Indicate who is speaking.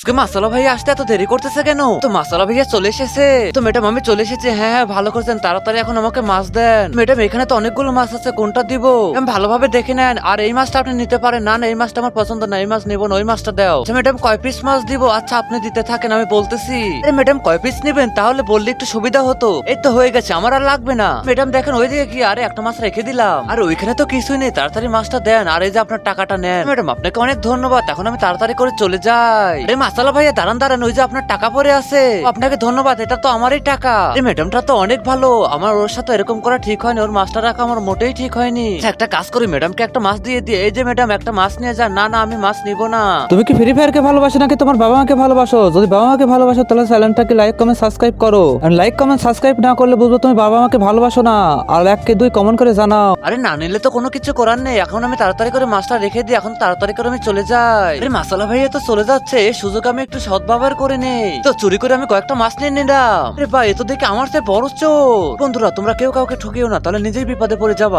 Speaker 1: মাসালা ভাইয়া আসতে এত দেরি করতেছে কেন? তো মাসালা ভাইয়া চলে এসেছে। তো ম্যাডাম আমি চলে এসেছি। হ্যাঁ হ্যাঁ ভালো করেছেন, তাড়াতাড়ি এখন আমাকে মাছ দেন। ম্যাডাম এখানে তো অনেকগুলো মাছ আছে, কোনটা দিব? ভালোভাবে দেখে নেন। আর এই মাছটা আপনি নিতে পারেন। না না এই মাছটা আমার পছন্দ না, এই মাছ নিবো না, ওই মাছটা দাও। আচ্ছা ম্যাডাম কয় পিস মাছ দিব? আচ্ছা আপনি দিতে থাকেন, আমি বলতেছি। ম্যাডাম কয় পিস নিবেন তাহলে বললে একটু সুবিধা হতো। এই তো হয়ে গেছে, আমার আর লাগবে না। ম্যাডাম দেখেন ওই দিকে কি, আরে একটা মাছ রেখে দিলাম। আর ওইখানে তো কিছুই নেই, তাড়াতাড়ি মাছটা দেন। আর এই যে আপনার টাকাটা নেন। ম্যাডাম আপনাকে অনেক ধন্যবাদ, এখন আমি তাড়াতাড়ি করে চলে যাই। আরে মাসালা ভাইয়া দাঁড়ান দাঁড়ান, ওই যে আপনার টাকা পড়ে আছে। আপনাকে ধন্যবাদ, এটা তো আমারই টাকা। এই ম্যাডামটা তো অনেক ভালো, আমার ওর সাথে এরকম করা ঠিক হয়নি, ওর মাছটা রাখা আমার মোটেই ঠিক হয়নি। আচ্ছা, একটা কাজ করি, ম্যাডামকে একটা মাছ দিয়ে দিয়ে। এই যে ম্যাডাম একটা মাছ নিয়ে যান। না না আমি মাছ নিব না।
Speaker 2: তুমি কি ফ্রি ফায়ারকে ভালোবাসো নাকি তোমার বাবা মাকে ভালোবাসো? যদি বাবা মাকে ভালোবাসো তাহলে চ্যানেলটাকে লাইক কমেন্ট সাবস্ক্রাইব করো। আর লাইক কমেন্ট সাবস্ক্রাইব না করলে বুঝবো তুমি বাবা মাকে ভালোবাসো না। আর 1 কে 2 কমেন্ট করে জানাও।
Speaker 1: আরে না নিলে তো কোনো কিছু করার নেই, এখন আমি তাড়াতাড়ি করে মাছটা রেখে দিই, এখন তাড়াতাড়ি করে আমি চলে যাই। আরে মাসালা ভাইয়া তো চলে যাচ্ছে, এই সুযোগ আমি একটু সদ্ব্যবহার করে নেই। তো চুরি করে আমি কয়েকটা মাছ নিয়ে নিলাম। আরে ভাই এ তো দেখে আমার চেয়ে বড় চোর। বন্ধুরা তোমরা কেউ কাউকে ঠকিও না, তাহলে নিজেই বিপদে পড়ে যাবা।